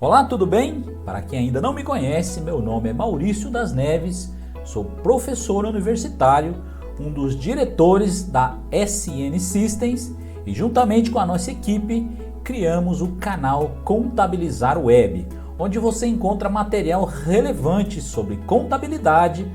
Olá, tudo bem? Para quem ainda não me conhece, meu nome é Maurício das Neves, sou professor universitário, um dos diretores da SN Systems e juntamente com a nossa equipe criamos o canal Contabilizar Web, onde você encontra material relevante sobre contabilidade,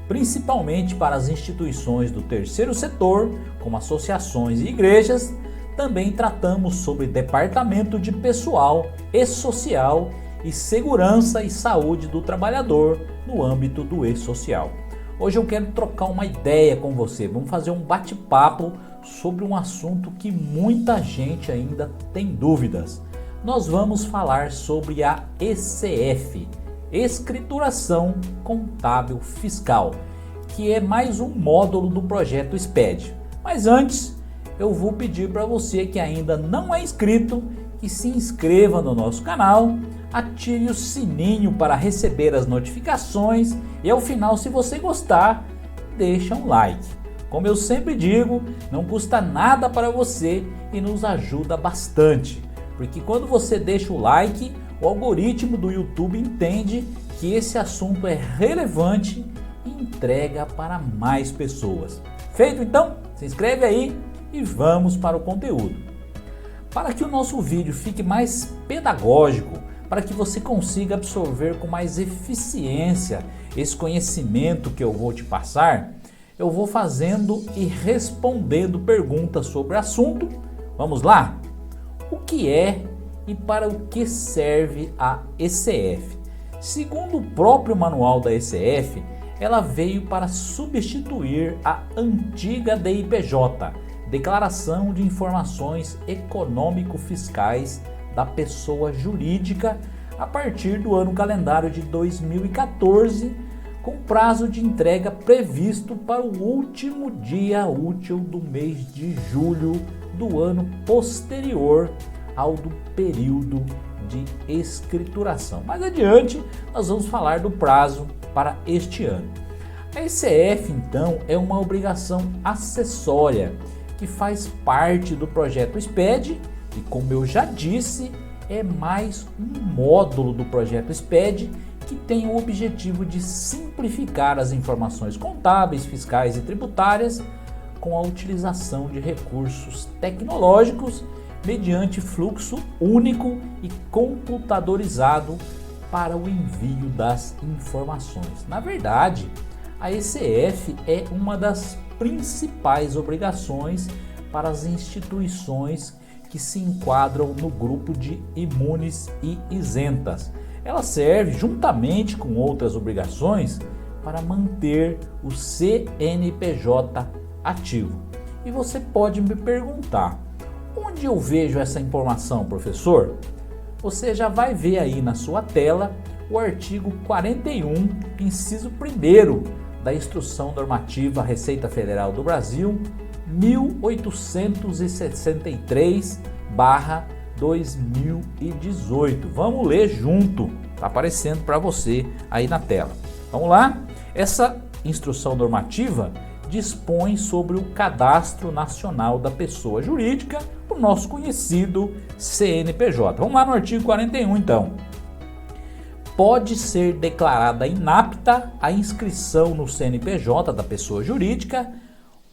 principalmente para as instituições do terceiro setor, como associações e igrejas. Também tratamos sobre departamento de pessoal e social e segurança e saúde do trabalhador no âmbito do e-social. Hoje eu quero trocar uma ideia com você, vamos fazer um bate-papo sobre um assunto que muita gente ainda tem dúvidas. Nós vamos falar sobre a ECF, Escrituração Contábil Fiscal, que é mais um módulo do projeto SPED. Mas antes, eu vou pedir para você que ainda não é inscrito, que se inscreva no nosso canal, ative o sininho para receber as notificações e ao final, se você gostar, deixa um like. Como eu sempre digo, não custa nada para você e nos ajuda bastante, porque quando você deixa o like, o algoritmo do YouTube entende que esse assunto é relevante e entrega para mais pessoas. Feito então? Se inscreve aí e vamos para o conteúdo. Para que o nosso vídeo fique mais pedagógico, para que você consiga absorver com mais eficiência esse conhecimento que eu vou te passar, eu vou fazendo e respondendo perguntas sobre o assunto. Vamos lá? O que é e para o que serve a ECF? Segundo o próprio manual da ECF, ela veio para substituir a antiga DIPJ, Declaração de Informações Econômico-Fiscais da Pessoa Jurídica, a partir do ano calendário de 2014, com prazo de entrega previsto para o último dia útil do mês de julho do ano posterior ao do período de escrituração. Mais adiante, nós vamos falar do prazo para este ano. A ECF, então, é uma obrigação acessória que faz parte do projeto SPED e, como eu já disse, é mais um módulo do projeto SPED que tem o objetivo de simplificar as informações contábeis, fiscais e tributárias com a utilização de recursos tecnológicos mediante fluxo único e computadorizado para o envio das informações. Na verdade, a ECF é uma das principais obrigações para as instituições que se enquadram no grupo de imunes e isentas. Ela serve, juntamente com outras obrigações, para manter o CNPJ ativo. E você pode me perguntar, onde eu vejo essa informação, professor? Você já vai ver aí na sua tela o artigo 41, inciso 1º da Instrução Normativa Receita Federal do Brasil 1863/2018. Vamos ler junto, está aparecendo para você aí na tela. Vamos lá? Essa instrução normativa dispõe sobre o Cadastro Nacional da Pessoa Jurídica, o nosso conhecido CNPJ. Vamos lá no artigo 41 então. Pode ser declarada inapta a inscrição no CNPJ da pessoa jurídica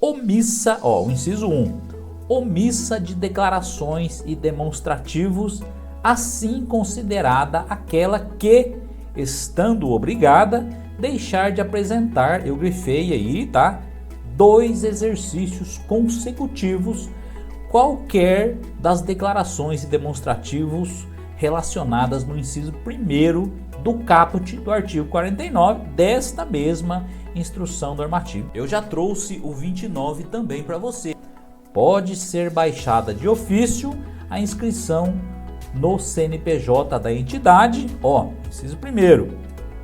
omissa, o inciso 1, omissa de declarações e demonstrativos, assim considerada aquela que, estando obrigada, deixar de apresentar, eu grifei aí, tá? 2 exercícios consecutivos, qualquer das declarações e demonstrativos relacionadas no inciso 1º do caput do artigo 49 desta mesma instrução normativa. Eu já trouxe o 29 também para você. Pode ser baixada de ofício a inscrição no CNPJ da entidade, inciso 1º,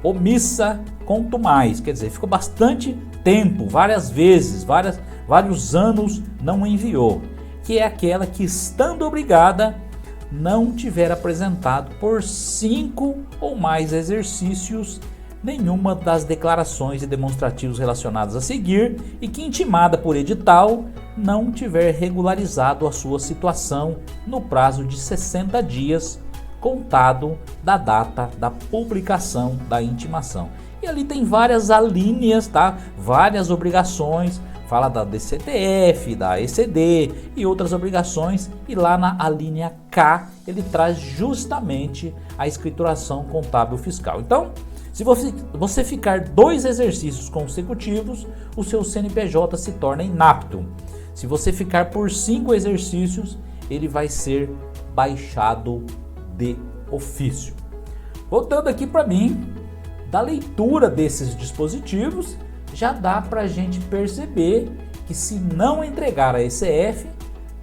omissa quanto mais, quer dizer, ficou bastante tempo, várias vezes, vários anos não enviou, que é aquela que, estando obrigada, não tiver apresentado por 5 ou mais exercícios nenhuma das declarações e demonstrativos relacionados a seguir e que, intimada por edital, não tiver regularizado a sua situação no prazo de 60 dias contado da data da publicação da intimação. E ali tem várias alíneas, tá? Várias obrigações, fala da DCTF, da ECD e outras obrigações, e lá na alínea K ele traz justamente a escrituração contábil fiscal. Então, se você ficar 2 exercícios consecutivos, o seu CNPJ se torna inapto. Se você ficar por 5 exercícios, ele vai ser baixado de ofício. Voltando aqui para mim, da leitura desses dispositivos, já dá para a gente perceber que se não entregar a ECF,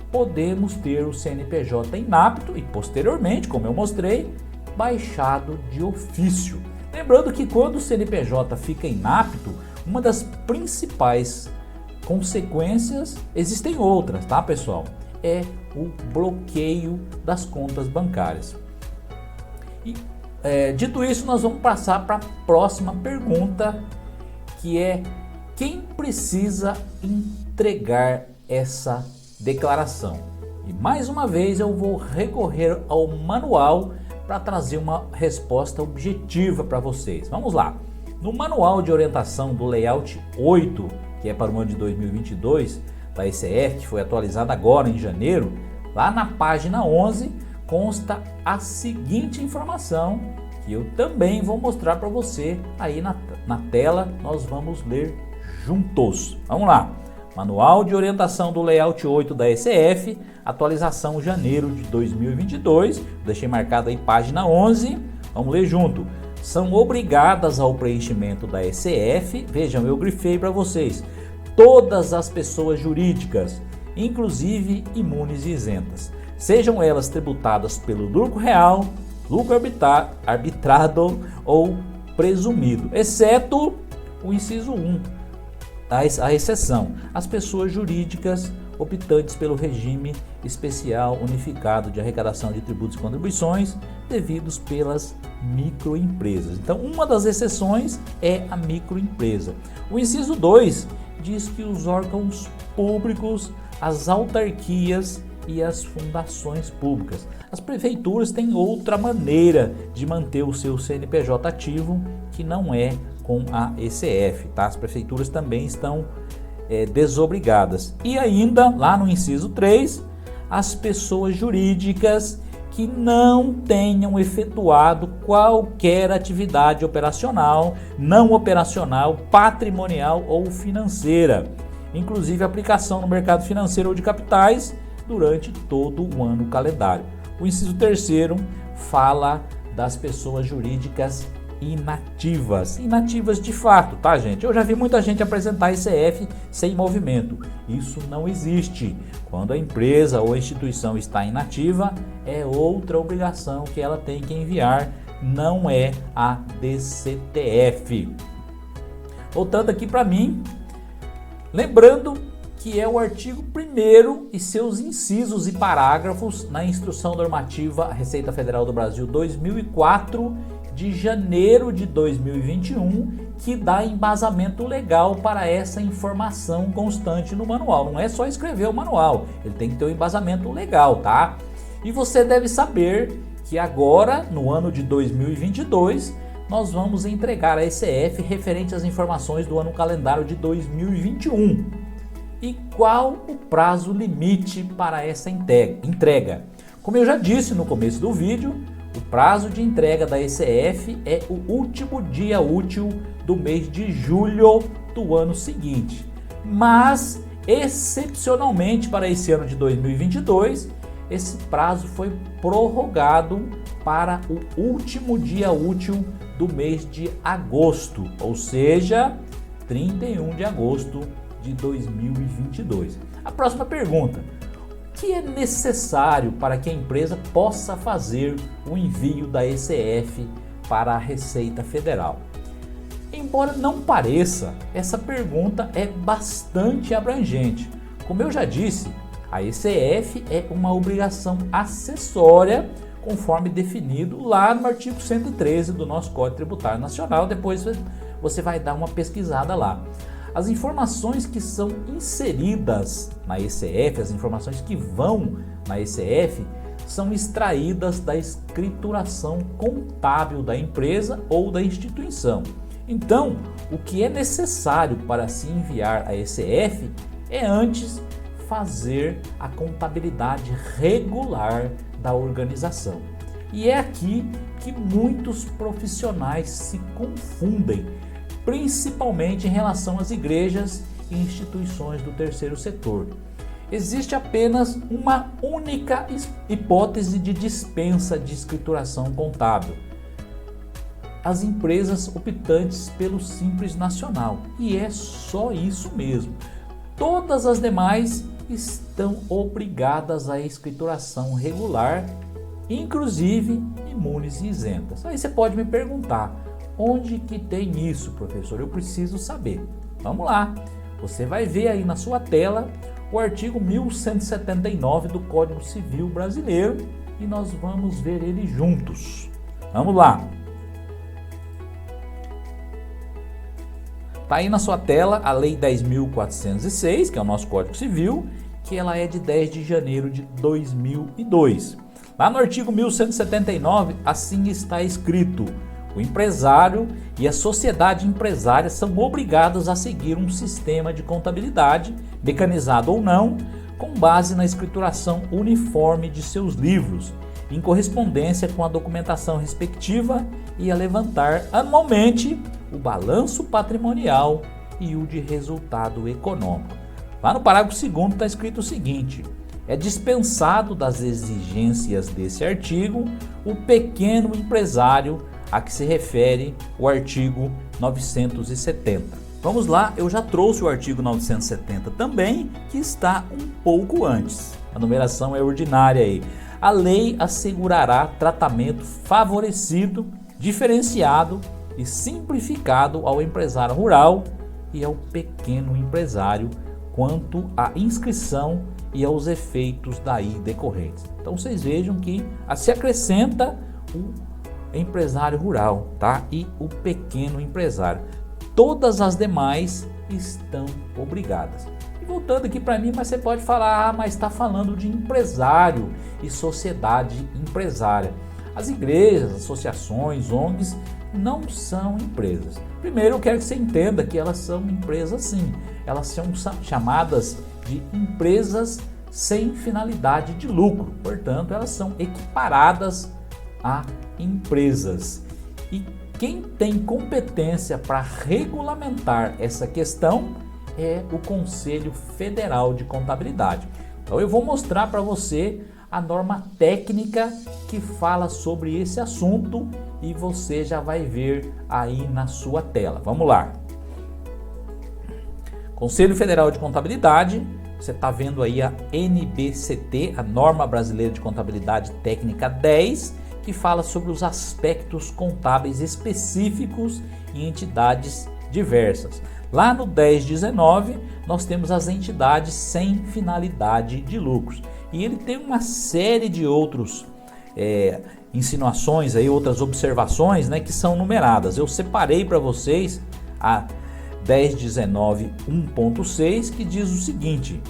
podemos ter o CNPJ inapto e posteriormente, como eu mostrei, baixado de ofício. Lembrando que quando o CNPJ fica inapto, uma das principais consequências, existem outras, tá pessoal? É o bloqueio das contas bancárias. E dito isso, nós vamos passar para a próxima pergunta, que é: quem precisa entregar essa declaração? E mais uma vez eu vou recorrer ao manual para trazer uma resposta objetiva para vocês. Vamos lá. No manual de orientação do layout 8, que é para o ano de 2022, da ECF, que foi atualizada agora em janeiro, lá na página 11 consta a seguinte informação, que eu também vou mostrar para você aí na tela. Nós vamos ler juntos. Vamos lá. Manual de orientação do layout 8 da ECF, atualização janeiro de 2022, deixei marcado aí página 11, vamos ler junto. São obrigadas ao preenchimento da ECF, vejam, eu grifei para vocês, todas as pessoas jurídicas, inclusive imunes e isentas, sejam elas tributadas pelo lucro real, lucro arbitrado ou presumido, exceto o inciso 1, a exceção, as pessoas jurídicas optantes pelo regime especial unificado de arrecadação de tributos e contribuições devidos pelas microempresas. Então, uma das exceções é a microempresa. O inciso 2 diz que os órgãos públicos, as autarquias e as fundações públicas. As prefeituras têm outra maneira de manter o seu CNPJ ativo, que não é com a ECF, tá? As prefeituras também estão desobrigadas. E ainda, lá no inciso 3, as pessoas jurídicas que não tenham efetuado qualquer atividade operacional, não operacional, patrimonial ou financeira, inclusive aplicação no mercado financeiro ou de capitais durante todo o ano calendário. O inciso 3º fala das pessoas jurídicas inativas de fato, tá gente? Eu já vi muita gente apresentar ECF sem movimento. Isso não existe. Quando a empresa ou a instituição está inativa, é outra obrigação que ela tem que enviar, não é a DCTF. Voltando aqui para mim, lembrando que é o artigo 1º e seus incisos e parágrafos na Instrução Normativa Receita Federal do Brasil 2004, de janeiro de 2021, que dá embasamento legal para essa informação constante no manual. Não é só escrever o manual, ele tem que ter um embasamento legal, tá? E você deve saber que agora, no ano de 2022, nós vamos entregar a ECF referente às informações do ano calendário de 2021. E qual o prazo limite para essa entrega? Como eu já disse no começo do vídeo, o prazo de entrega da ECF é o último dia útil do mês de julho do ano seguinte. Mas, excepcionalmente para esse ano de 2022, esse prazo foi prorrogado para o último dia útil do mês de agosto, ou seja, 31 de agosto de 2022. A próxima pergunta: o que é necessário para que a empresa possa fazer o envio da ECF para a Receita Federal? Embora não pareça, essa pergunta é bastante abrangente. Como eu já disse, a ECF é uma obrigação acessória, conforme definido lá no artigo 113 do nosso Código Tributário Nacional. Depois você vai dar uma pesquisada lá. As informações que são inseridas na ECF, as informações que vão na ECF, são extraídas da escrituração contábil da empresa ou da instituição. Então, o que é necessário para se enviar a ECF é antes fazer a contabilidade regular da organização. E é aqui que muitos profissionais se confundem, principalmente em relação às igrejas e instituições do terceiro setor. Existe apenas uma única hipótese de dispensa de escrituração contábil: as empresas optantes pelo Simples Nacional. E é só isso mesmo. Todas as demais estão obrigadas à escrituração regular, inclusive imunes e isentas. Aí você pode me perguntar, onde que tem isso, professor? Eu preciso saber. Vamos lá, você vai ver aí na sua tela o artigo 1179 do Código Civil Brasileiro e nós vamos ver ele juntos. Vamos lá. Está aí na sua tela a Lei 10.406, que é o nosso Código Civil, que ela é de 10 de janeiro de 2002. Lá no artigo 1179, assim está escrito: o empresário e a sociedade empresária são obrigados a seguir um sistema de contabilidade, mecanizado ou não, com base na escrituração uniforme de seus livros, em correspondência com a documentação respectiva, e a levantar anualmente o balanço patrimonial e o de resultado econômico. Lá no parágrafo 2º está escrito o seguinte: é dispensado das exigências desse artigo o pequeno empresário a que se refere o artigo 970. Vamos lá, eu já trouxe o artigo 970 também, que está um pouco antes. A numeração é ordinária aí. A lei assegurará tratamento favorecido, diferenciado e simplificado ao empresário rural e ao pequeno empresário quanto à inscrição e aos efeitos daí decorrentes. Então vocês vejam que se acrescenta o empresário rural, tá? E o pequeno empresário. Todas as demais estão obrigadas. E voltando aqui para mim, mas você pode falar, mas está falando de empresário e sociedade empresária. As igrejas, associações, ONGs não são empresas. Primeiro eu quero que você entenda que elas são empresas sim. Elas são chamadas de empresas sem finalidade de lucro. Portanto, elas são equiparadas a empresas. E quem tem competência para regulamentar essa questão é o Conselho Federal de Contabilidade. Então eu vou mostrar para você a norma técnica que fala sobre esse assunto e você já vai ver aí na sua tela. Vamos lá. Conselho Federal de Contabilidade, você está vendo aí a NBCT, a Norma Brasileira de Contabilidade Técnica 10, que fala sobre os aspectos contábeis específicos em entidades diversas. Lá no 10.19, nós temos as entidades sem finalidade de lucros. E ele tem uma série de outros insinuações, aí, outras observações, né, que são numeradas. Eu separei para vocês a 10.19 1.6, que diz o seguinte: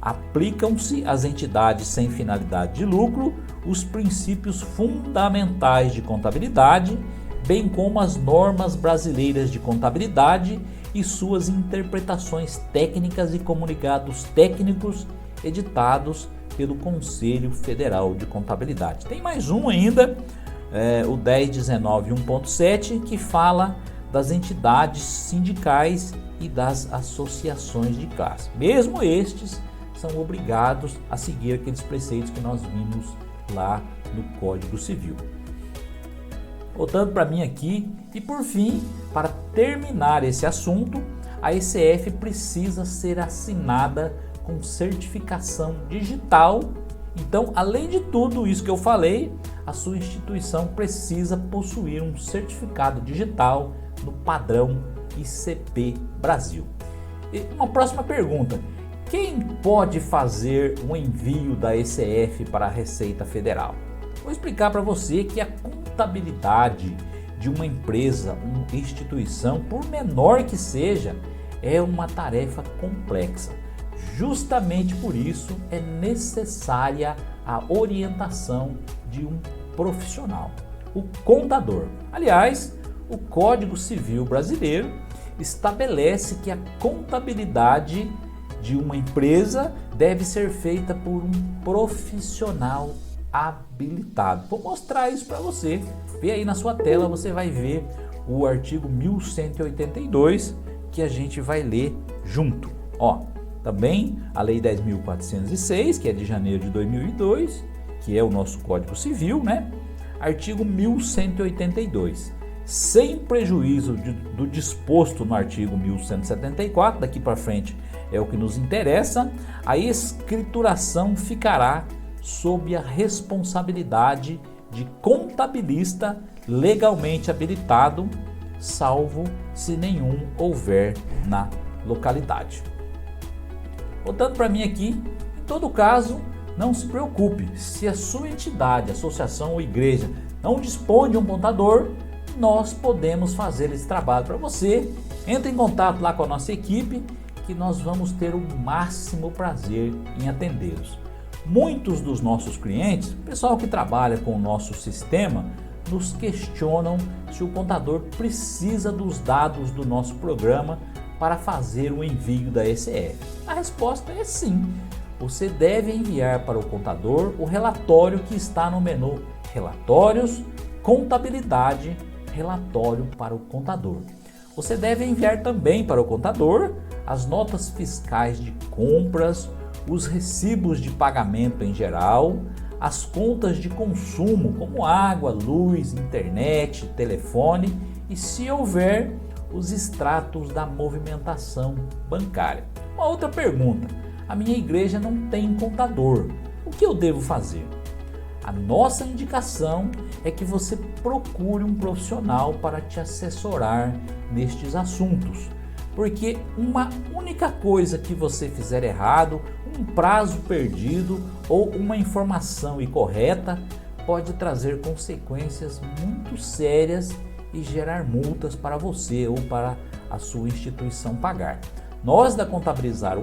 aplicam-se às entidades sem finalidade de lucro os princípios fundamentais de contabilidade, bem como as normas brasileiras de contabilidade e suas interpretações técnicas e comunicados técnicos editados pelo Conselho Federal de Contabilidade. Tem mais um ainda, o 10.19 1.7, que fala das entidades sindicais e das associações de classe. Mesmo estes são obrigados a seguir aqueles preceitos que nós vimos lá no Código Civil. Voltando para mim aqui, e por fim, para terminar esse assunto, a ECF precisa ser assinada com certificação digital. Então, além de tudo isso que eu falei, a sua instituição precisa possuir um certificado digital no padrão ICP Brasil. E uma próxima pergunta: quem pode fazer o envio da ECF para a Receita Federal? Vou explicar para você que a contabilidade de uma empresa, uma instituição, por menor que seja, é uma tarefa complexa. Justamente por isso é necessária a orientação de um profissional, o contador. Aliás, o Código Civil Brasileiro estabelece que a contabilidade de uma empresa deve ser feita por um profissional habilitado. Vou mostrar isso para você. Vê aí na sua tela, você vai ver o artigo 1182 que a gente vai ler junto. Ó, também a Lei 10.406, que é de janeiro de 2002, que é o nosso Código Civil, né? Artigo 1182. Sem prejuízo do disposto no artigo 1174, daqui para frente é o que nos interessa, a escrituração ficará sob a responsabilidade de contabilista legalmente habilitado, salvo se nenhum houver na localidade. Voltando para mim aqui, em todo caso, não se preocupe, se a sua entidade, associação ou igreja não dispõe de um contador, nós podemos fazer esse trabalho para você. Entre em contato lá com a nossa equipe, que nós vamos ter o máximo prazer em atendê-los. Muitos dos nossos clientes, pessoal que trabalha com o nosso sistema, nos questionam se o contador precisa dos dados do nosso programa para fazer o envio da ECF. A resposta é sim. Você deve enviar para o contador o relatório que está no menu Relatórios, Contabilidade, Relatório para o contador. Você deve enviar também para o contador as notas fiscais de compras, os recibos de pagamento em geral, as contas de consumo como água, luz, internet, telefone e, se houver, os extratos da movimentação bancária. Uma outra pergunta: a minha igreja não tem contador, o que eu devo fazer? A nossa indicação é que você procure um profissional para te assessorar nestes assuntos, porque uma única coisa que você fizer errado, um prazo perdido ou uma informação incorreta pode trazer consequências muito sérias e gerar multas para você ou para a sua instituição pagar. Nós da Contabilizar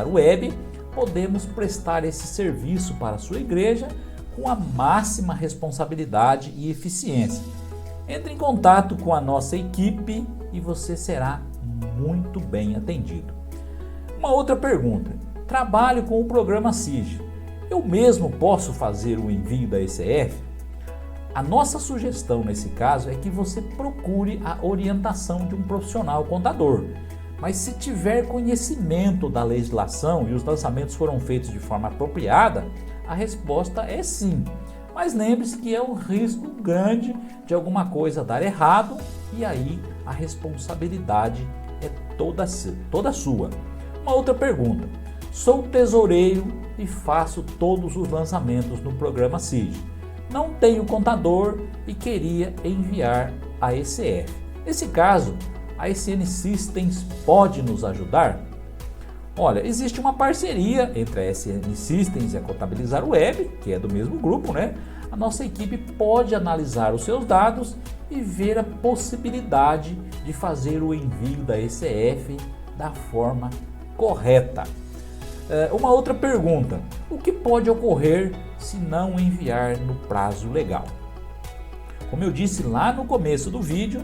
Web podemos prestar esse serviço para a sua igreja com a máxima responsabilidade e eficiência. Entre em contato com a nossa equipe e você será muito bem atendido. Uma outra pergunta: trabalho com o programa SIG. Eu mesmo posso fazer o envio da ECF? A nossa sugestão nesse caso é que você procure a orientação de um profissional contador. Mas se tiver conhecimento da legislação e os lançamentos foram feitos de forma apropriada, a resposta é sim. Mas lembre-se que é um risco grande de alguma coisa dar errado e aí a responsabilidade é toda sua. Uma outra pergunta: sou tesoureiro e faço todos os lançamentos no programa SIG. Não tenho contador e queria enviar a ECF. Nesse caso, a SN Systems pode nos ajudar? Olha, existe uma parceria entre a SN Systems e a Contabilizar Web, que é do mesmo grupo, né? A nossa equipe pode analisar os seus dados e ver a possibilidade de fazer o envio da ECF da forma correta. Uma outra pergunta: o que pode ocorrer se não enviar no prazo legal? Como eu disse lá no começo do vídeo,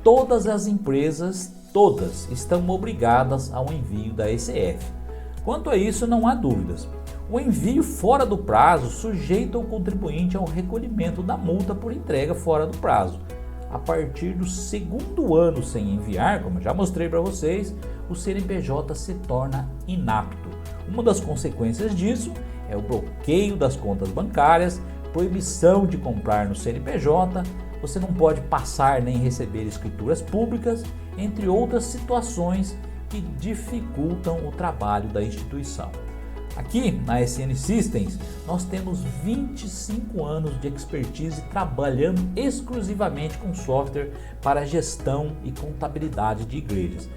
todas as empresas, estão obrigadas ao envio da ECF. Quanto a isso, não há dúvidas. O envio fora do prazo sujeita o contribuinte ao recolhimento da multa por entrega fora do prazo. A partir do segundo ano sem enviar, como eu já mostrei para vocês, o CNPJ se torna inapto. Uma das consequências disso é o bloqueio das contas bancárias, proibição de comprar no CNPJ, você não pode passar nem receber escrituras públicas, entre outras situações que dificultam o trabalho da instituição. Aqui na SN Systems nós temos 25 anos de expertise trabalhando exclusivamente com software para gestão e contabilidade de igrejas.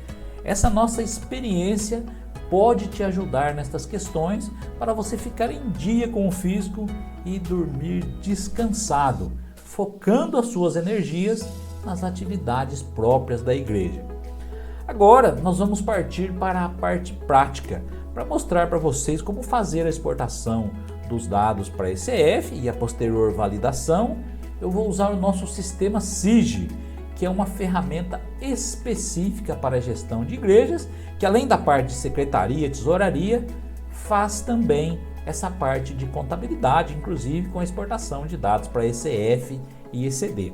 Essa nossa experiência pode te ajudar nestas questões para você ficar em dia com o fisco e dormir descansado, focando as suas energias nas atividades próprias da igreja. Agora nós vamos partir para a parte prática, para mostrar para vocês como fazer a exportação dos dados para ECF e a posterior validação, eu vou usar o nosso sistema SIG, que é uma ferramenta específica para a gestão de igrejas, que além da parte de secretaria, tesouraria, faz também essa parte de contabilidade, inclusive com a exportação de dados para ECF e ECD.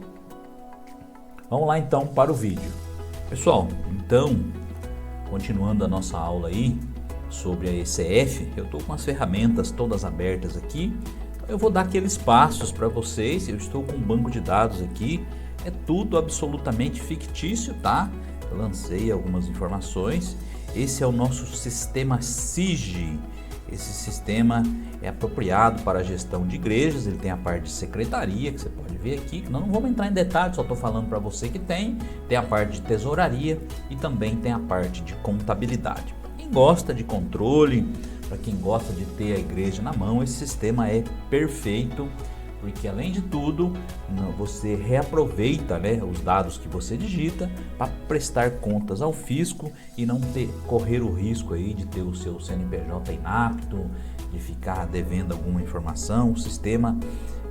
Vamos lá então para o vídeo. Pessoal, então, continuando a nossa aula aí sobre a ECF, eu estou com as ferramentas todas abertas aqui. Eu vou dar aqueles passos para vocês. Eu estou com um banco de dados aqui, é tudo absolutamente fictício, tá? Eu lancei algumas informações. Esse é o nosso sistema SIG. Esse sistema é apropriado para a gestão de igrejas. Ele tem a parte de secretaria, que você pode ver aqui. Não vamos entrar em detalhes, só estou falando para você que tem a parte de tesouraria e também tem a parte de contabilidade. Quem gosta de controle, para quem gosta de ter a igreja na mão, esse sistema é perfeito, porque além de tudo, você reaproveita, né, os dados que você digita para prestar contas ao fisco e não correr o risco aí de ter o seu CNPJ inapto, de ficar devendo alguma informação. O sistema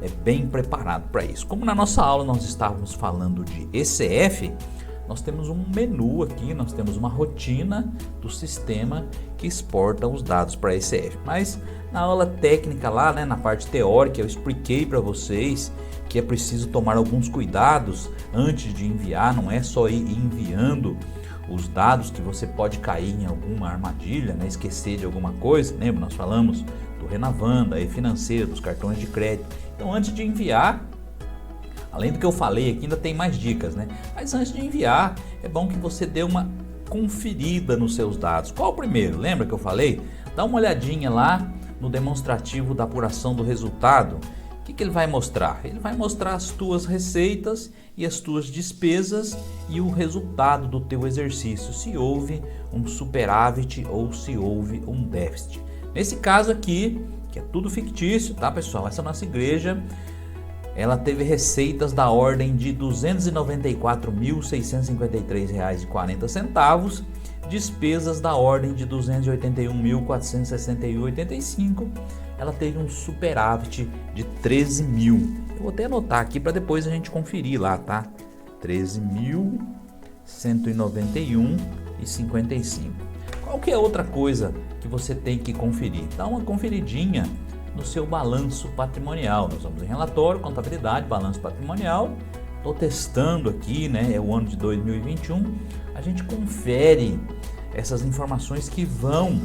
é bem preparado para isso. Como na nossa aula nós estávamos falando de ECF, nós temos um menu aqui, nós temos uma rotina do sistema que exporta os dados para ECF. Mas na aula técnica lá, né, na parte teórica, eu expliquei para vocês que é preciso tomar alguns cuidados antes de enviar. Não é só ir enviando os dados que você pode cair em alguma armadilha, né, esquecer de alguma coisa. Lembra, nós falamos do Renavan, da E-Financeira, dos cartões de crédito. Então antes de enviar, além do que eu falei aqui, ainda tem mais dicas, né? Mas antes de enviar, é bom que você dê uma conferida nos seus dados. Qual o primeiro? Lembra que eu falei? Dá uma olhadinha lá no demonstrativo da apuração do resultado. O que ele vai mostrar? Ele vai mostrar as tuas receitas e as tuas despesas e o resultado do teu exercício, se houve um superávit ou se houve um déficit. Nesse caso aqui, que é tudo fictício, tá, pessoal? Essa nossa igreja, ela teve receitas da ordem de R$ 294.653,40, despesas da ordem de R$ 281.461,85. Ela teve um superávit de 13 mil. Eu vou até anotar aqui para depois a gente conferir lá, tá? 13.191,55. Qual que é outra coisa que você tem que conferir? Dá uma conferidinha no seu balanço patrimonial. Nós vamos em relatório, contabilidade, balanço patrimonial. Estou testando aqui, né? É o ano de 2021. A gente confere essas informações que vão.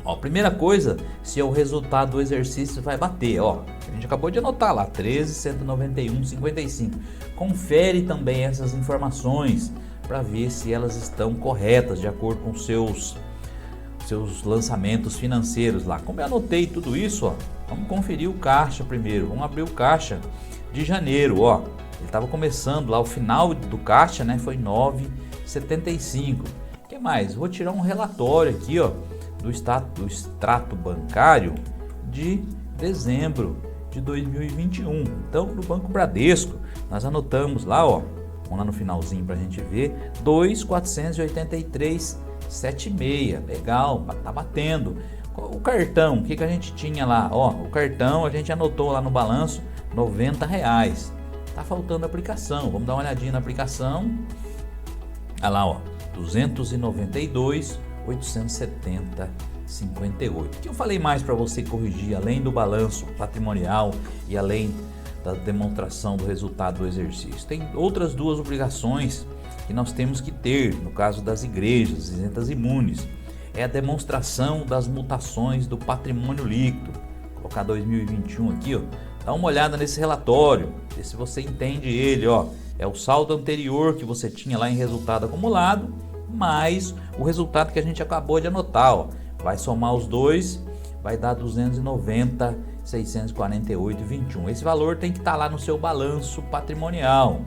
Ó, primeira coisa, se é o resultado do exercício vai bater. Ó, a gente acabou de anotar lá, 13.191,55. Confere também essas informações para ver se elas estão corretas de acordo com seus lançamentos financeiros lá. Como eu anotei tudo isso, ó, vamos conferir o caixa primeiro. Vamos abrir o caixa de janeiro, ó. Ele estava começando lá, o final do caixa, né, foi 9,75. O que mais? Vou tirar um relatório aqui, ó, do extrato bancário de dezembro de 2021. Então, no Banco Bradesco, nós anotamos lá, ó, vamos lá no finalzinho para a gente ver, 2.483,76. Legal, tá batendo. O cartão, o que a gente tinha lá? Ó, o cartão a gente anotou lá no balanço, R$90. Tá faltando a aplicação. Vamos dar uma olhadinha na aplicação. Olha lá, ó, 292.870,58. O que eu falei mais para você corrigir, além do balanço patrimonial e além da demonstração do resultado do exercício? Tem outras duas obrigações que nós temos que ter no caso das igrejas isentas imunes. É a demonstração das mutações do patrimônio líquido. Vou colocar 2021 aqui, ó. Dá uma olhada nesse relatório, vê se você entende ele, ó. É o saldo anterior que você tinha lá em resultado acumulado, mais o resultado que a gente acabou de anotar, ó. Vai somar os dois, vai dar 290.648,21. Esse valor tem que estar lá no seu balanço patrimonial.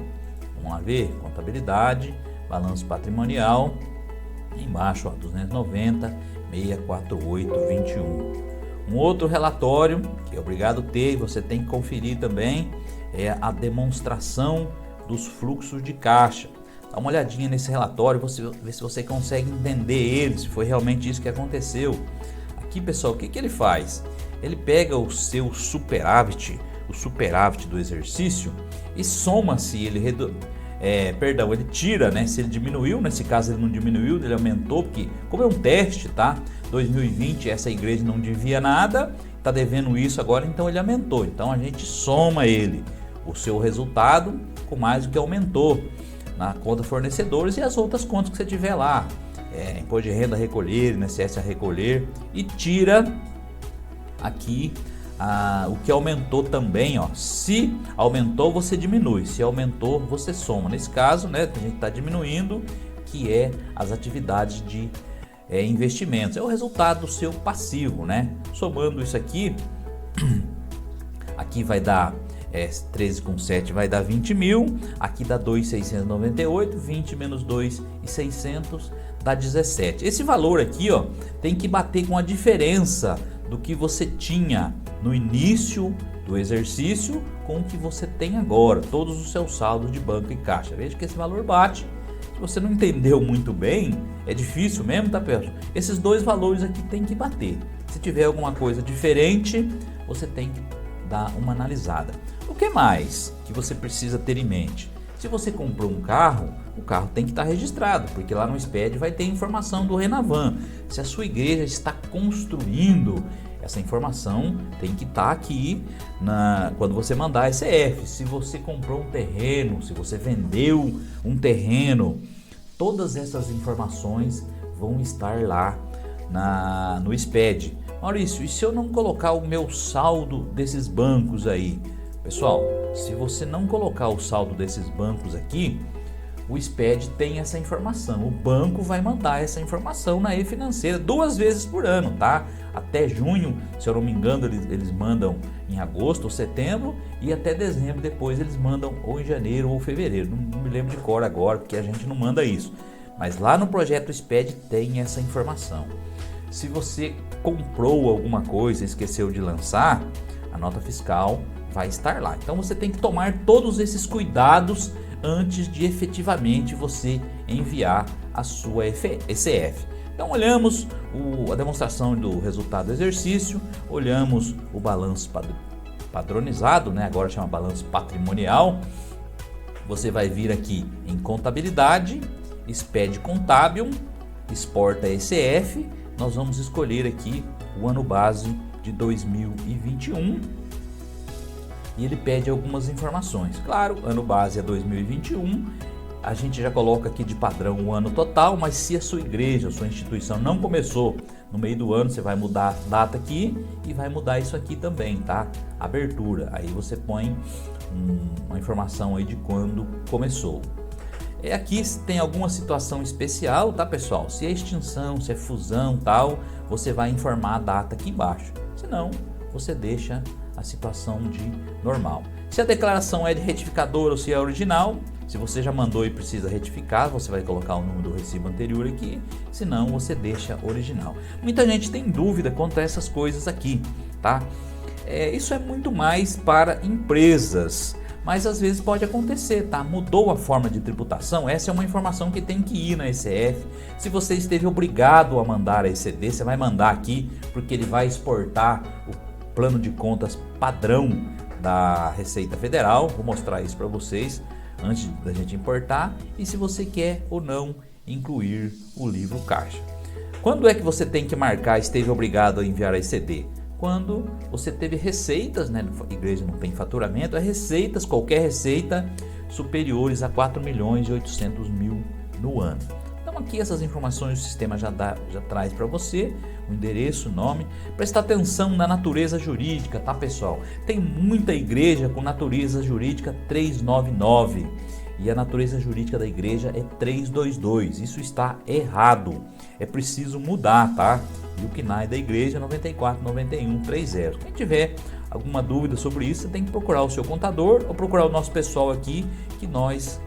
Vamos lá ver, contabilidade, balanço patrimonial, embaixo, ó, 290.648,21. Um outro relatório que é obrigado a ter e você tem que conferir também é a demonstração dos fluxos de caixa. Dá uma olhadinha nesse relatório, vê se você consegue entender ele, se foi realmente isso que aconteceu. Aqui, pessoal, o que ele faz? ele pega o seu superávit, o superávit do exercício, e soma se ele ele tira, né? Se ele diminuiu, nesse caso ele não diminuiu, ele aumentou, porque como é um teste, tá? 2020 essa igreja não devia nada, tá devendo isso agora, então ele aumentou. Então a gente soma o seu resultado com mais o que aumentou na conta fornecedores e as outras contas que você tiver lá, imposto de renda a recolher, INSS a recolher, e tira aqui o que aumentou também, ó. Se aumentou, você diminui. Se aumentou, você soma. Nesse caso, né, a gente está diminuindo, que é as atividades de investimentos. É o resultado do seu passivo, né? Somando isso aqui, aqui vai dar 13 com 7 vai dar 20 mil. Aqui dá 2.698. 20 menos 2.600 dá 17. Esse valor aqui, ó, tem que bater com a diferença do que você tinha no início do exercício com o que você tem agora, todos os seus saldos de banco e caixa. Veja que esse valor bate. Se você não entendeu muito bem, é difícil mesmo, tá, pessoal? Esses dois valores aqui tem que bater. Se tiver alguma coisa diferente, você tem que dar uma analisada. O que mais que você precisa ter em mente? Se você comprou um carro, o carro tem que estar registrado, porque lá no SPED vai ter informação do Renavan. Se a sua igreja está construindo, essa informação tem que estar aqui quando você mandar a ECF. Se você comprou um terreno, se você vendeu um terreno, todas essas informações vão estar lá no SPED. Maurício, e se eu não colocar o meu saldo desses bancos aí? Pessoal, se você não colocar o saldo desses bancos aqui, o SPED tem essa informação. O banco vai mandar essa informação na e-financeira 2 vezes por ano, tá? Até junho, se eu não me engano, eles mandam em agosto ou setembro, e até dezembro depois eles mandam ou em janeiro ou fevereiro. Não me lembro de cor agora, porque a gente não manda isso. Mas lá no projeto SPED tem essa informação. Se você comprou alguma coisa e esqueceu de lançar, a nota fiscal vai estar lá. Então você tem que tomar todos esses cuidados antes de efetivamente você enviar a sua ECF. Então olhamos a demonstração do resultado do exercício, olhamos o balanço padronizado, né? Agora chama balanço patrimonial. Você vai vir aqui em contabilidade, SPED contábil, exporta ECF. Nós vamos escolher aqui o ano base de 2021 e ele pede algumas informações. Claro, ano base é 2021, a gente já coloca aqui de padrão o ano total, mas se a sua igreja, a sua instituição não começou no meio do ano, você vai mudar a data aqui e vai mudar isso aqui também, tá? Abertura, aí você põe uma informação aí de quando começou. Aqui tem alguma situação especial, tá, pessoal? Se é extinção, se é fusão, tal, você vai informar a data aqui embaixo. Se não, você deixa a situação de normal. Se a declaração é de retificador ou se é original, se você já mandou e precisa retificar, você vai colocar o número do recibo anterior aqui, se não, você deixa original. Muita gente tem dúvida quanto a essas coisas aqui, tá? Isso é muito mais para empresas, mas às vezes pode acontecer, tá? Mudou a forma de tributação, essa é uma informação que tem que ir na ECF. Se você esteve obrigado a mandar a ECD, você vai mandar aqui, porque ele vai exportar o plano de contas padrão da Receita Federal. Vou mostrar isso para vocês antes da gente importar, e se você quer ou não incluir o livro caixa. Quando é que você tem que marcar esteve obrigado a enviar a ECD? Quando você teve receitas, né? A igreja não tem faturamento, é receitas, qualquer receita superiores a 4.800.000 no ano. Então aqui essas informações o sistema já traz para você, o endereço, o nome. Prestar atenção na natureza jurídica, tá, pessoal? Tem muita igreja com natureza jurídica 399 e a natureza jurídica da igreja é 322. Isso está errado, é preciso mudar, tá? E o CNAE da igreja é 949130. Quem tiver alguma dúvida sobre isso, você tem que procurar o seu contador ou procurar o nosso pessoal aqui, que nós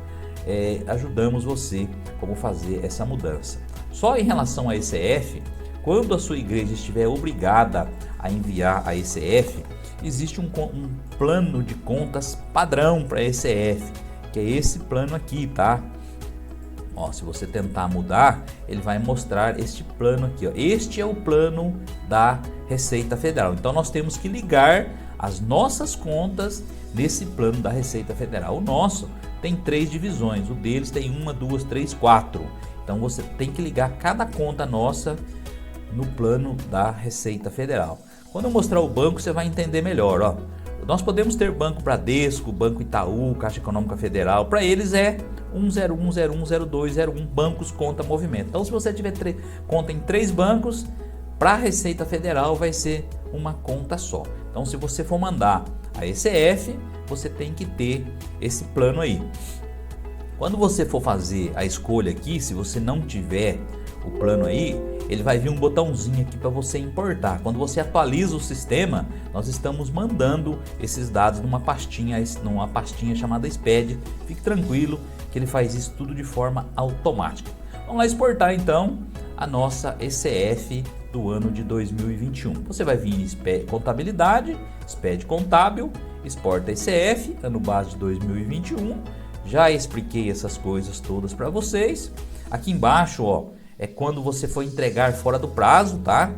ajudamos você como fazer essa mudança. Só em relação à ECF, quando a sua igreja estiver obrigada a enviar a ECF, existe um plano de contas padrão para a ECF, que é esse plano aqui, tá? Ó, se você tentar mudar, ele vai mostrar este plano aqui, ó. Este é o plano da Receita Federal. Então nós temos que ligar as nossas contas nesse plano da Receita Federal. O nosso tem 3 divisões, o deles tem 1, 2, 3, 4. Então você tem que ligar cada conta nossa no plano da Receita Federal. Quando eu mostrar o banco, você vai entender melhor, ó. Nós podemos ter Banco Bradesco, Banco Itaú, Caixa Econômica Federal. Para eles é 101, 01, 02, 01, bancos, conta, movimento. Então se você tiver conta em 3 bancos, para a Receita Federal vai ser uma conta só. Então se você for mandar a ECF, você tem que ter esse plano aí. Quando você for fazer a escolha aqui, se você não tiver o plano aí, ele vai vir um botãozinho aqui para você importar. Quando você atualiza o sistema, nós estamos mandando esses dados numa pastinha chamada SPED. Fique tranquilo que ele faz isso tudo de forma automática. Vamos lá exportar então a nossa ECF do ano de 2021. Você vai vir em contabilidade, SPED contábil, exporta ECF, ano base de 2021. Já expliquei essas coisas todas para vocês. Aqui embaixo, ó, é quando você for entregar fora do prazo, tá?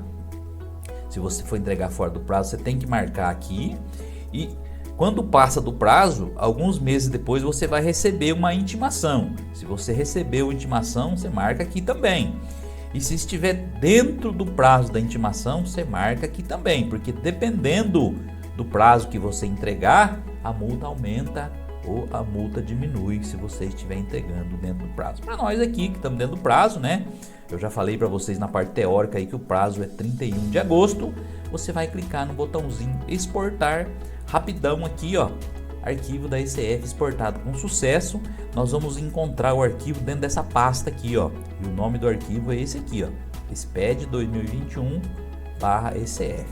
Se você for entregar fora do prazo, você tem que marcar aqui. E quando passa do prazo, alguns meses depois você vai receber uma intimação. Se você recebeu a intimação, você marca aqui também. E se estiver dentro do prazo da intimação, você marca aqui também, porque dependendo do prazo que você entregar, a multa aumenta ou a multa diminui se você estiver entregando dentro do prazo. Para nós aqui que estamos dentro do prazo, né? Eu já falei para vocês na parte teórica aí que o prazo é 31 de agosto. Você vai clicar no botãozinho exportar, rapidão aqui, ó, arquivo da ECF exportado com sucesso. Nós vamos encontrar o arquivo dentro dessa pasta aqui, ó, e o nome do arquivo é esse aqui, ó, SPED 2021/ECF.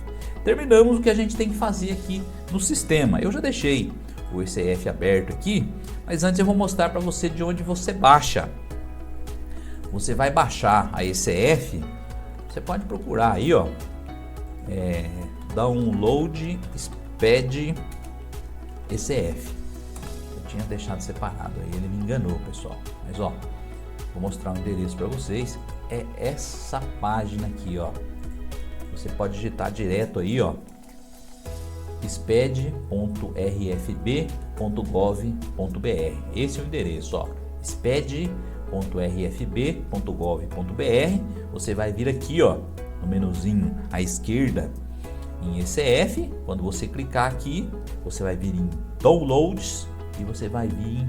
Terminamos o que a gente tem que fazer aqui no sistema. Eu já deixei o ECF aberto aqui, mas antes eu vou mostrar para você de onde você baixa. Você vai baixar a ECF, você pode procurar aí, ó, download SPED ECF. Eu tinha deixado separado aí, ele me enganou, pessoal. Mas ó, vou mostrar o endereço para vocês. É essa página aqui, ó. Você pode digitar direto aí, ó, sped.rfb.gov.br. Esse é o endereço, ó, sped.rfb.gov.br. Você vai vir aqui, ó, no menuzinho à esquerda em ECF. Quando você clicar aqui, você vai vir em Downloads e você vai vir em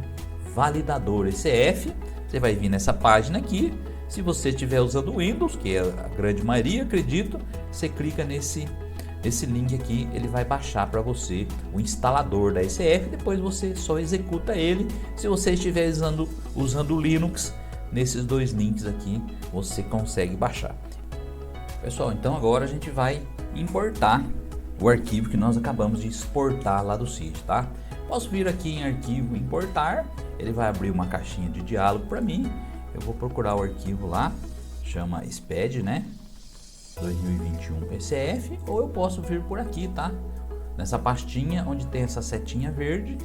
Validador ECF. Você vai vir nessa página aqui. Se você estiver usando Windows, que é a grande maioria, acredito, você clica nesse link aqui, ele vai baixar para você o instalador da ECF, depois você só executa ele. Se você estiver usando o Linux, nesses 2 links aqui você consegue baixar. Pessoal, então agora a gente vai importar o arquivo que nós acabamos de exportar lá do sítio, tá? Posso vir aqui em arquivo importar, ele vai abrir uma caixinha de diálogo para mim. Eu vou procurar o arquivo lá, chama SPED, né? 2021 ECF, ou eu posso vir por aqui, tá? Nessa pastinha onde tem essa setinha verde,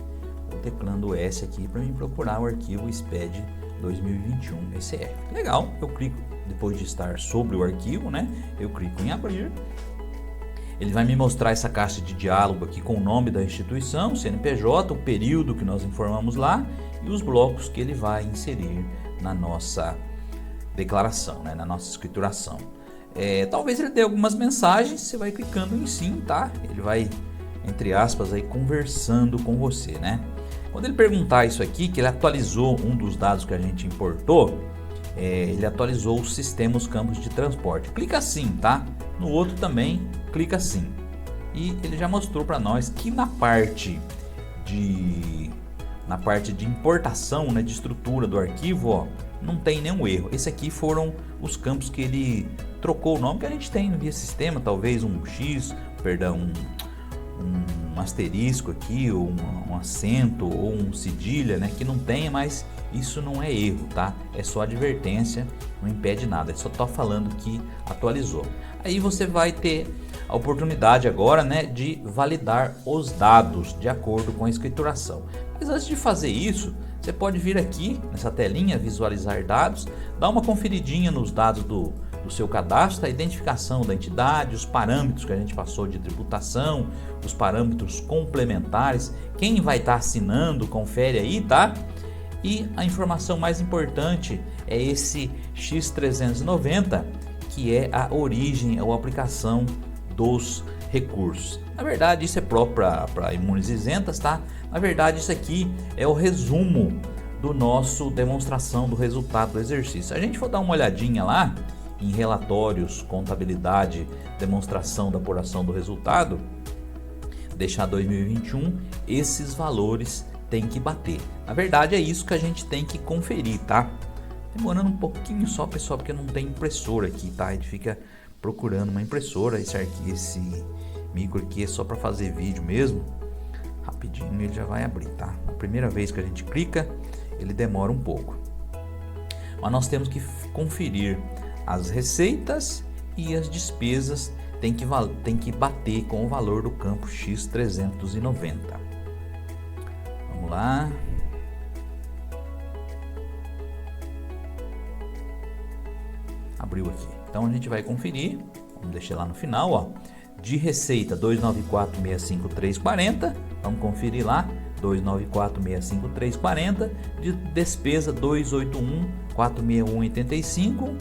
vou teclando S aqui para mim procurar o arquivo SPED 2021 ECF. Legal, eu clico, depois de estar sobre o arquivo, né? Eu clico em abrir. Ele vai me mostrar essa caixa de diálogo aqui com o nome da instituição, CNPJ, o período que nós informamos lá e os blocos que ele vai inserir na nossa declaração, né? Na nossa escrituração. Talvez ele dê algumas mensagens, você vai clicando em sim, tá? Ele vai, entre aspas, aí conversando com você, né? Quando ele perguntar isso aqui, que ele atualizou um dos dados que a gente importou, ele atualizou o sistema, os campos de transporte. Clica sim, tá? No outro também, clica sim. E ele já mostrou para nós que na parte de importação, né, de estrutura do arquivo, ó, não tem nenhum erro. Esse aqui foram os campos que ele trocou o nome que a gente tem no Via Sistema, talvez um X, perdão, um asterisco aqui, ou um acento, ou um cedilha, né, que não tenha, mas isso não é erro, tá? É só advertência, não impede nada, é só tô falando que atualizou. Aí você vai ter a oportunidade agora, né, de validar os dados de acordo com a escrituração. Mas antes de fazer isso, você pode vir aqui nessa telinha, visualizar dados, dar uma conferidinha nos dados do do seu cadastro, a identificação da entidade, os parâmetros que a gente passou de tributação, os parâmetros complementares, quem vai estar assinando, confere aí, tá? E a informação mais importante é esse X390, que é a origem ou aplicação dos recursos. Na verdade, isso é próprio para imunes isentas, tá? Na verdade, isso aqui é o resumo do nosso demonstração do resultado do exercício. Se a gente for dar uma olhadinha lá em relatórios, contabilidade, demonstração da apuração do resultado, deixar 2021, esses valores tem que bater. Na verdade, é isso que a gente tem que conferir, tá? Demorando um pouquinho só, pessoal, porque não tem impressora aqui, tá? A gente fica procurando uma impressora. Esse micro aqui é só para fazer vídeo mesmo. Rapidinho ele já vai abrir, tá? A primeira vez que a gente clica, ele demora um pouco. Mas nós temos que conferir as receitas e as despesas, tem que bater com o valor do campo X390. Vamos lá. Abriu aqui. Então a gente vai conferir. Vamos deixar lá no final, ó. De receita 294.65340. Vamos conferir lá. 294.65340. De despesa 281.46185.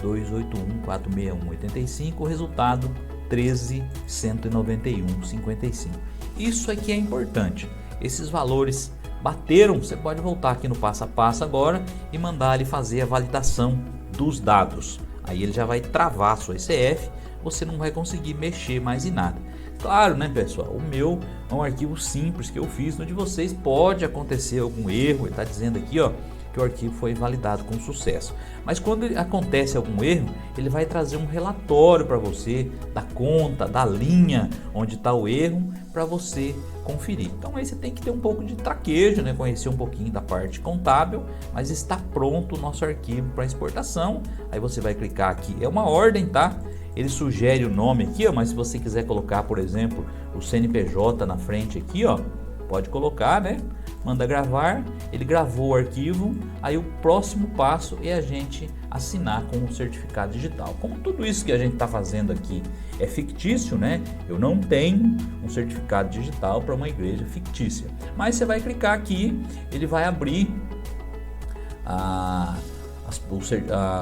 281.46185. O resultado 13.191.55. Isso aqui é importante. Esses valores bateram, você pode voltar aqui no passo a passo agora e mandar ele fazer a validação dos dados. Aí ele já vai travar a sua ECF, você não vai conseguir mexer mais em nada. Claro, né, pessoal? O meu é um arquivo simples que eu fiz, no de vocês pode acontecer algum erro. Ele está dizendo aqui, ó, que o arquivo foi validado com sucesso. Mas quando acontece algum erro, ele vai trazer um relatório para você da conta, da linha onde está o erro, para você conferir. Então aí você tem que ter um pouco de traquejo, né? Conhecer um pouquinho da parte contábil, mas está pronto o nosso arquivo para exportação. Aí você vai clicar aqui, é uma ordem, tá? Ele sugere o nome aqui, ó, mas se você quiser colocar, por exemplo, o CNPJ na frente aqui, ó, pode colocar, né? Manda gravar, ele gravou o arquivo, aí o próximo passo é a gente assinar com o certificado digital. Como tudo isso que a gente está fazendo aqui é fictício, né? Eu não tenho um certificado digital para uma igreja fictícia. Mas você vai clicar aqui, ele vai abrir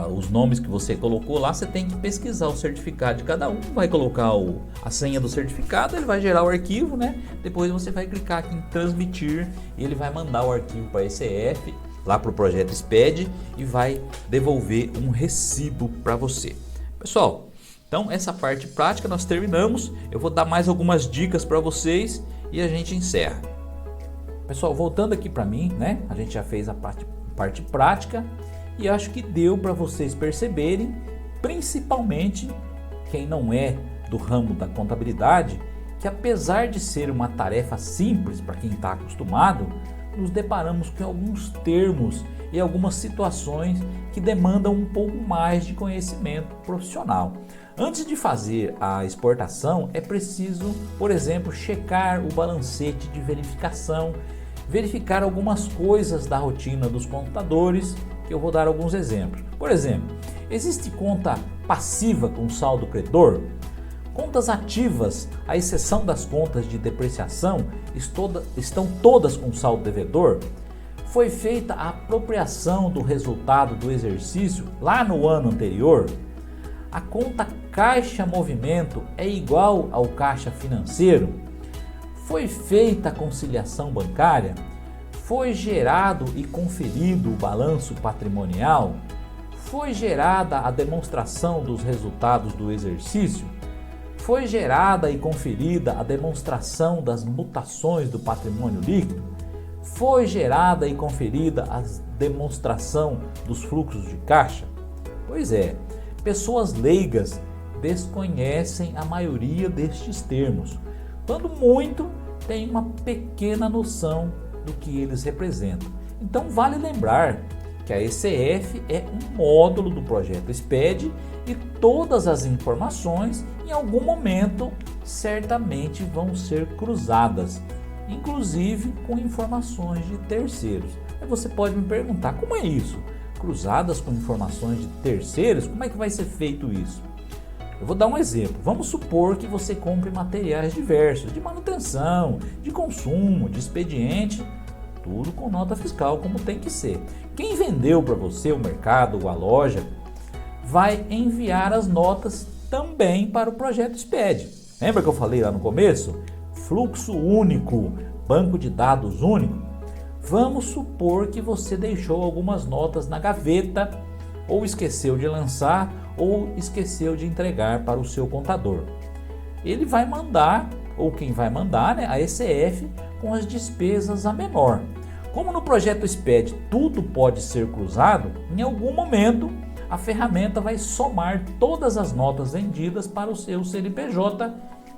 os nomes que você colocou lá. Você tem que pesquisar o certificado de cada um, vai colocar a senha do certificado, ele vai gerar o arquivo, né? Depois você vai clicar aqui em transmitir e ele vai mandar o arquivo para a ECF, lá para o projeto SPED, e vai devolver um recibo para você. Pessoal, então essa parte prática nós terminamos. Eu vou dar mais algumas dicas para vocês e a gente encerra. Pessoal, voltando aqui para mim, né? A gente já fez a parte prática. E acho que deu para vocês perceberem, principalmente quem não é do ramo da contabilidade, que apesar de ser uma tarefa simples para quem está acostumado, nos deparamos com alguns termos e algumas situações que demandam um pouco mais de conhecimento profissional. Antes de fazer a exportação, é preciso, por exemplo, checar o balancete de verificação, verificar algumas coisas da rotina dos contadores, que eu vou dar alguns exemplos. Por exemplo, existe conta passiva com saldo credor? Contas ativas, à exceção das contas de depreciação, estão todas com saldo devedor? Foi feita a apropriação do resultado do exercício lá no ano anterior? A conta caixa movimento é igual ao caixa financeiro? Foi feita a conciliação bancária? Foi gerado e conferido o balanço patrimonial? Foi gerada a demonstração dos resultados do exercício? Foi gerada e conferida a demonstração das mutações do patrimônio líquido? Foi gerada e conferida a demonstração dos fluxos de caixa? Pois é, pessoas leigas desconhecem a maioria destes termos, quando muito tem uma pequena noção do que eles representam. Então vale lembrar que a ECF é um módulo do projeto SPED e todas as informações em algum momento certamente vão ser cruzadas, inclusive com informações de terceiros. Aí você pode me perguntar, como é isso? cruzadas com informações de terceiros, como é que vai ser feito isso? Eu vou dar um exemplo. Vamos supor que você compre materiais diversos, de manutenção, de consumo, de expediente, tudo com nota fiscal como tem que ser. Quem vendeu para você, o mercado ou a loja, vai enviar as notas também para o projeto SPED. Lembra que eu falei lá no começo? Fluxo único, banco de dados único. Vamos supor que você deixou algumas notas na gaveta, ou esqueceu de lançar, ou esqueceu de entregar para o seu contador. Ele vai mandar, ou quem vai mandar, né, a ECF com as despesas a menor. Como no projeto SPED tudo pode ser cruzado, em algum momento a ferramenta vai somar todas as notas vendidas para o seu CNPJ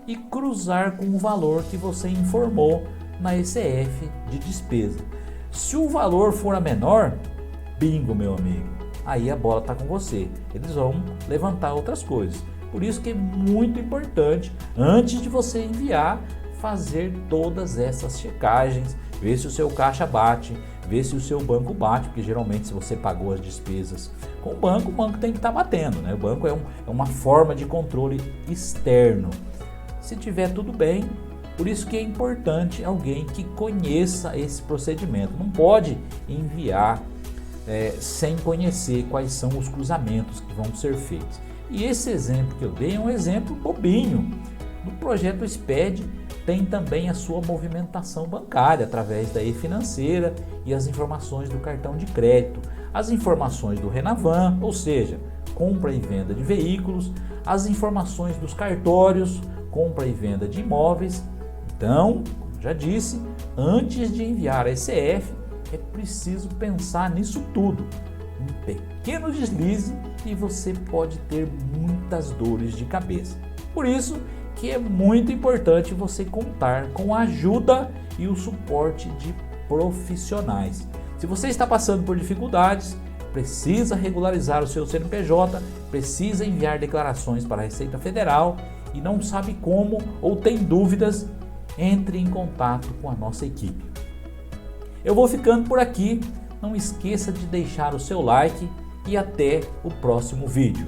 e cruzar com o valor que você informou na ECF de despesa. Se o valor for a menor, bingo, meu amigo, aí a bola está com você. Eles vão levantar outras coisas. Por isso que é muito importante, antes de você enviar, fazer todas essas checagens, ver se o seu caixa bate, ver se o seu banco bate, porque geralmente se você pagou as despesas com o banco tem que estar batendo, né? O banco é uma forma de controle externo. Se tiver tudo bem, por isso que é importante alguém que conheça esse procedimento. Não pode enviar sem conhecer quais são os cruzamentos que vão ser feitos. E esse exemplo que eu dei é um exemplo bobinho. No projeto SPED tem também a sua movimentação bancária através da e-financeira e as informações do cartão de crédito, as informações do Renavan, ou seja, compra e venda de veículos, as informações dos cartórios, compra e venda de imóveis. Então, como já disse, antes de enviar a ECF, é preciso pensar nisso tudo. Um pequeno deslize e você pode ter muitas dores de cabeça. Por isso que é muito importante você contar com a ajuda e o suporte de profissionais. Se você está passando por dificuldades, precisa regularizar o seu CNPJ, precisa enviar declarações para a Receita Federal e não sabe como ou tem dúvidas, entre em contato com a nossa equipe. Eu vou ficando por aqui, não esqueça de deixar o seu like e até o próximo vídeo.